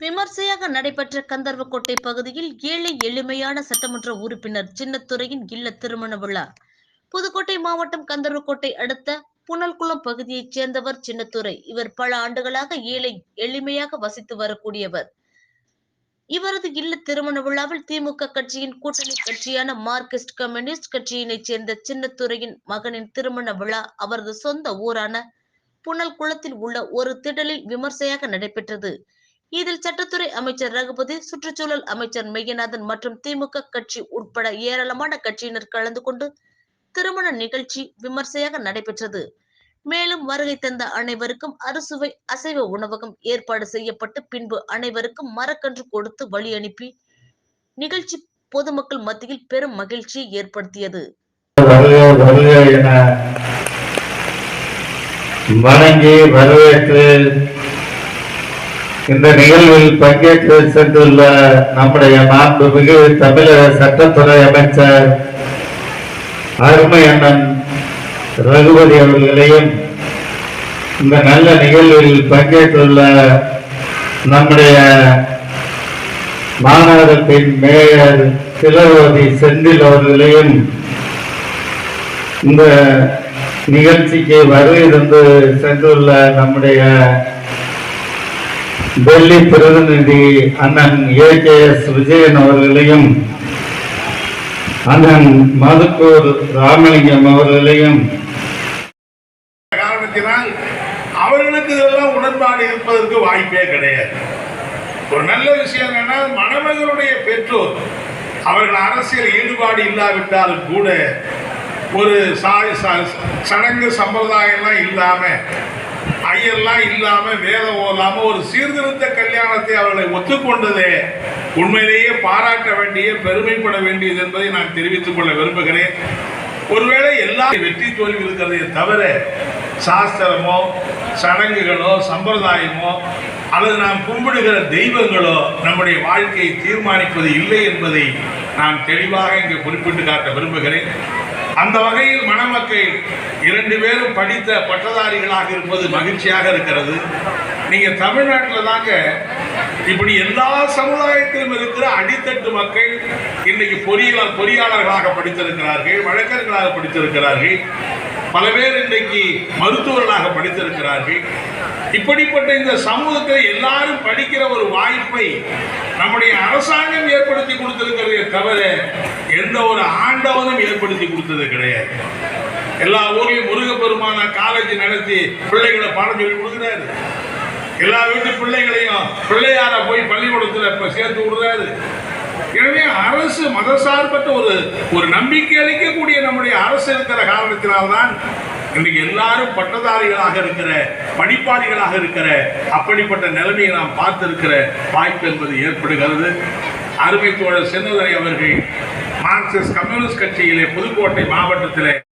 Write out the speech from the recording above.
விமர்சையாக நடைபெற்ற கந்தர்வக்கோட்டை பகுதியில் ஏழை எளிமையான சட்டமன்ற உறுப்பினர் சின்னத்துரையின் இல்ல திருமண விழா. புதுக்கோட்டை மாவட்டம் கந்தர்வக்கோட்டை அடுத்த புனல்குளம் பகுதியைச் சேர்ந்தவர் சின்னத்துரை. இவர் பல ஆண்டுகளாக ஏழை எளிமையாக வசித்து வரக்கூடியவர். இவரது இல்ல திருமண விழாவில் திமுக கட்சியின் கூட்டணி கட்சியான மார்க்சிஸ்ட் கம்யூனிஸ்ட் கட்சியினைச் சேர்ந்த சின்னத்துரையின் மகனின் திருமண விழா அவரது சொந்த ஊரான புனல்குளத்தில் உள்ள ஒரு திடலில் விமர்சையாக நடைபெற்றது. இதில் சட்டத்துறை அமைச்சர் ரகுபதி, சுற்றுச்சூழல் அமைச்சர் மெய்யநாதன் மற்றும் திமுக கட்சி உட்பட ஏராளமான கட்சியினர் கலந்து கொண்டு திருமண நிகழ்ச்சி விமர்சையாக நடைபெற்றது. மேலும் வருகை தந்த அனைவருக்கும் அறுசுவை அசைவ உணவகம் ஏற்பாடு செய்யப்பட்டு பின்பு அனைவருக்கும் மரக்கன்று கொடுத்து வழி அனுப்பி நிகழ்ச்சி பொதுமக்கள் மத்தியில் பெரும் மகிழ்ச்சியை ஏற்படுத்தியது. வணங்கி வரவேற்று இந்த நிகழ்வில் பங்கேற்று சென்றுள்ள நம்முடைய மாண்புமிகு தமிழக சட்டத்துறை அமைச்சர் அருமை அண்ணன் ரகுபதி அவர்களையும், இந்த நல்ல நிகழ்வில் பங்கேற்றுள்ள நம்முடைய மாநகரத்தின் மேயர் திலகவதி செந்தில் அவர்களையும், இந்த நிகழ்ச்சிக்கு வருகை சென்றுள்ள நம்முடைய டெல்லி பிரதிநிதி அண்ணன் AKS விஜயன் அவர்களையும், அண்ணன் மதுக்கூர் ராமலிங்கம் அவர்களையும், காரணத்தினால் அவர்களுக்கு இதெல்லாம் உடன்பாடு இருப்பதற்கு வாய்ப்பே கிடையாது. ஒரு நல்ல விஷயம் என்னன்னா, மணமகளுடைய பெற்றோர் அவர்கள் அரசியல் ஈடுபாடு இல்லாவிட்டாலும் கூட ஒரு சடங்கு சம்பிரதாயம்லாம் இல்லாம, ஐயெல்லாம் இல்லாம, வேதம் இல்லாம ஒரு சீர்திருத்த கல்யாணத்தை அவர்களை ஒத்துக்கொண்டதே உண்மையிலேயே பாராட்ட வேண்டிய, பெருமைப்பட வேண்டியது என்பதை நான் தெரிவித்துக் கொள்ள விரும்புகிறேன். ஒருவேளை எல்லா வெற்றி தோல்வி இருக்கிறதே தவிர சாஸ்திரமோ சடங்குகளோ சம்பிரதாயமோ அல்லது நாம் கும்பிடுகிற தெய்வங்களோ நம்முடைய வாழ்க்கையை தீர்மானிப்பது இல்லை என்பதை நான் தெளிவாக இங்கு குறிப்பிட்டு காட்ட விரும்புகிறேன். அந்த வகையில் மணமக்கள் 2 பேரும் படித்த பட்டதாரிகளாக இருப்பது மகிழ்ச்சியாக இருக்கிறது. நீங்க தமிழ்நாட்டில் தாங்க இப்படி எல்லா சமுதாயத்திலும் இருக்கிற அடித்தட்டு மக்கள் இன்னைக்கு பொறியாளர்களாக படித்திருக்கிறார்கள், வழக்கறிஞர்களாக படித்திருக்கிறார்கள், பல பேர் இன்றைக்கு மருத்துவர்களாக படித்திருக்கிறார்கள். இப்படிப்பட்ட இந்த சமூகத்தில் எல்லாரும் படிக்கிற ஒரு வாய்ப்பை நம்முடைய அரசாங்கம் ஏற்படுத்தி கொடுத்திருக்கிறதே தவிர எந்த ஒரு ஆண்டவனும் ஏற்படுத்தி கொடுத்தது கிடையாது. எல்லா ஊர்லயும் முருகப்பெருமான காலேஜ் நடத்தி பிள்ளைகளை பாடம் சொல்லி கொடுக்குறாரு. எல்லா வீட்டு பிள்ளைகளையும் பிள்ளையார போய் பள்ளிக்கூடத்துல சேர்த்து விடுறாரு. எனவே அரசு மதசார்பற்ற ஒரு நம்பிக்கை அளிக்கக்கூடிய நம்முடைய அரசு இருக்கிற காரணத்தினால்தான் இன்னைக்கு எல்லாரும் பட்டதாரிகளாக இருக்கிற, படிப்பாளிகளாக இருக்கிற அப்படிப்பட்ட நிலைமையை நாம் பார்த்திருக்கிற வாய்ப்பு என்பது ஏற்படுகிறது. அருமை தோழர் சின்னதுரை அவர்கள் மார்க்சிஸ்ட் கம்யூனிஸ்ட் கட்சியிலே புதுக்கோட்டை மாவட்டத்திலே